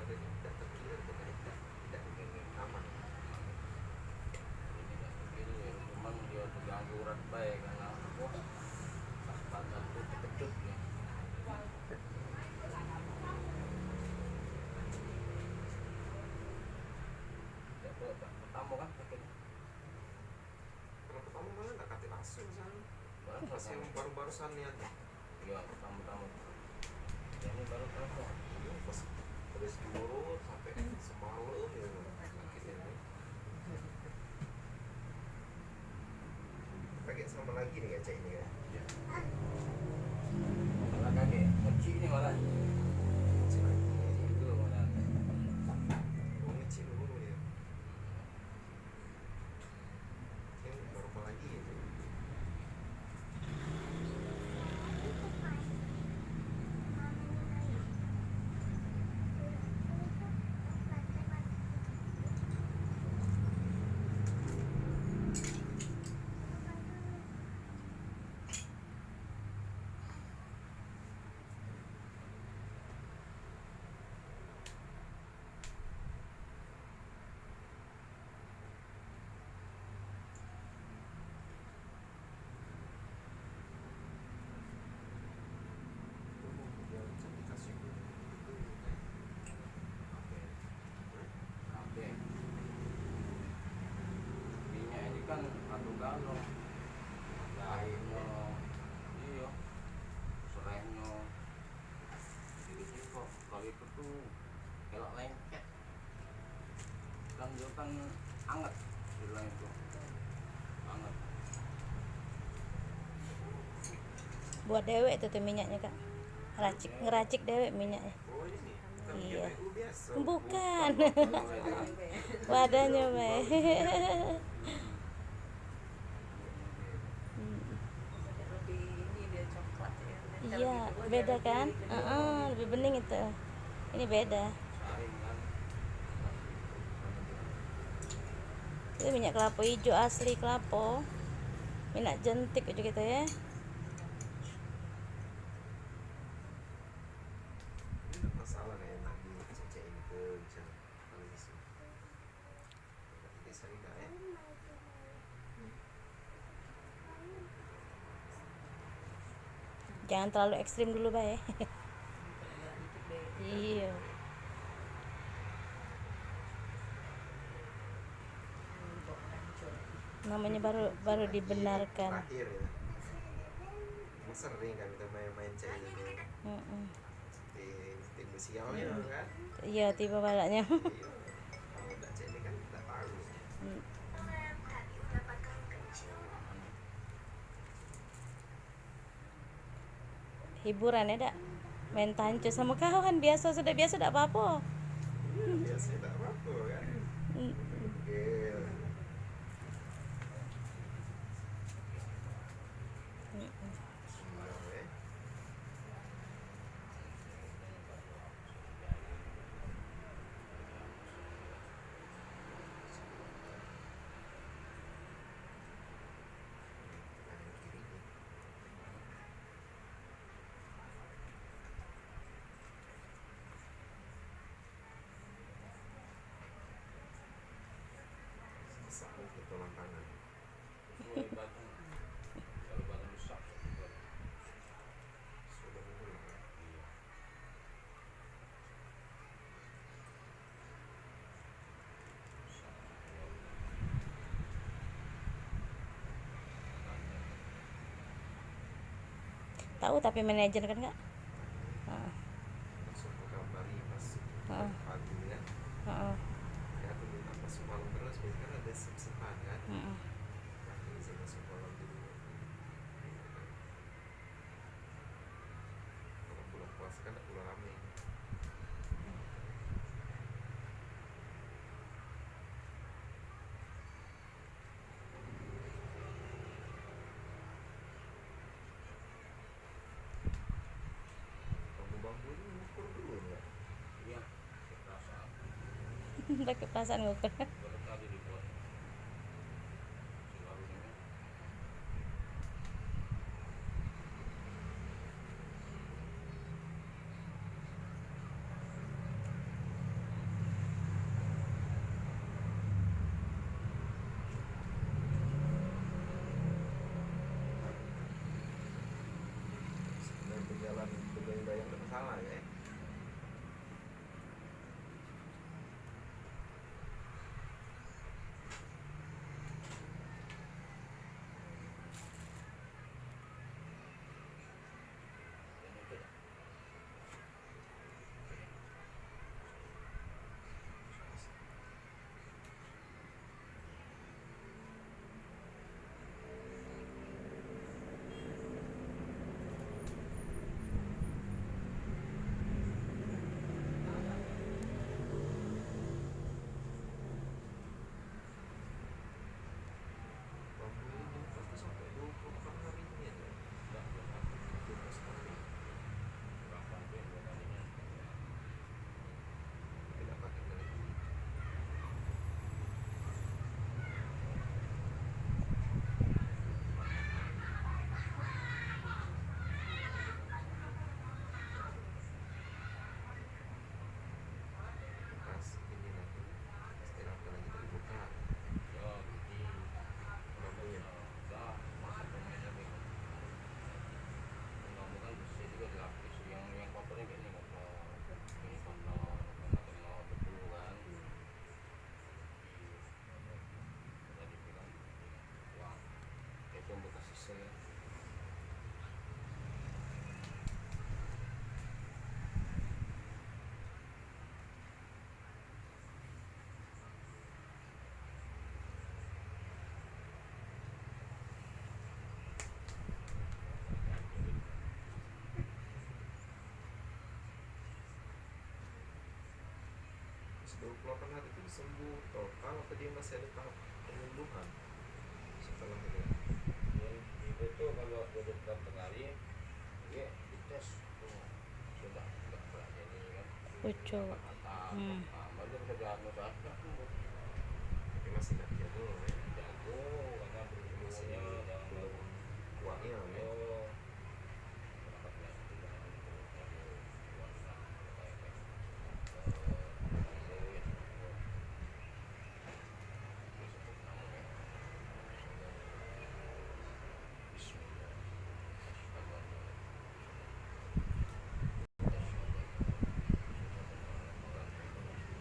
tidak terkira tidak ingin aman. Ini nggak begini ya, cuman dia terganggu urat baik karena apa? Pas badan tuh kepecut ya. Ya tuh pertama kan sakitnya. Kalau pertama malah nggak kate langsung sana. Barang Pas yang pertama. baru-barusan lihat. Iya pertama-tama. Ya ini baru terasa. Pas terus diurut sampai semalam ya sakitnya nih. Pakai sama lagi nih kaca ini ya. Ya. Malah kakek ngeci ini malah. Ngecek lagi ya. Itu malah. Oh, ngecek dulu ya. Yang normal lagi ya. Oke. Minyak ini kan satu galon. Airnya, iya, serainya, sedikit kok. Kalau itu tuh kelak lengket. Kan dia kan anget, bilang itu anget. Buat dewek tuh minyaknya kak, ngeracik dewek minyaknya. Oh ini bukan Iya. GPU biasa. Bukan. Kalau Wadahnya baik. Lebih ini dia coklat ya. Nempel Iya, gitu. Oh, beda dia kan? lebih Lebih bening itu. Ini beda. saring kan, Itu minyak kelapa hijau asli kelapa. Minyak jentik aja gitu ya. Ini nggak masalah kayak enak di cecein ke misalnya kalau di sini. Tidak sering nggak ya? Jangan terlalu ekstrim dulu, Bay. dikit deh. Iya. Untuk hancur. Namanya baru dibenarkan. Terakhir ya. Emang sering kan kita main-main cek itu Mm-mm. di tim sialnya kan. Iya, tiba balaknya. Iya. Kalau nggak cek ini kan nggak tahu. Hiburan ya, dak. Main tanco sama kawan biasa, sudah biasa tidak apa-apa. Iya biasanya nggak apa-apa kan. Oke. Senang ya. Kanan kiri nih. Sesama ke tulang tangan. sesuai badan. Kalau badan rusak, Sudah mulai. iya. Tahu tapi manajer kan kak? Langsung ke kabari pas Heeh. pagi kan. Heeh. Ya aku minta pas malam terus biasanya kan ada sip-sipan kan. Heeh. Nanti izin masuk malam dulu. Kalau bulan puasa kan nggak pulang rame. Bambu-bambu ini ngukur dulu nggak? Iya, perasaan. Pakai perasaan ngukur. Baru tadi dibuat. Selalu ini. 28 hari itu sembuh total atau dia masih ada tahap penyembuhan setelah itu? Itu tuh kalau 28 hari dia dites tuh sudah nggak berani ini kan Pucuk. mata Hmm. baru bisa diagnosa aja Tapi masih nggak jago ya. jago karena Masih berhubungnya yang belum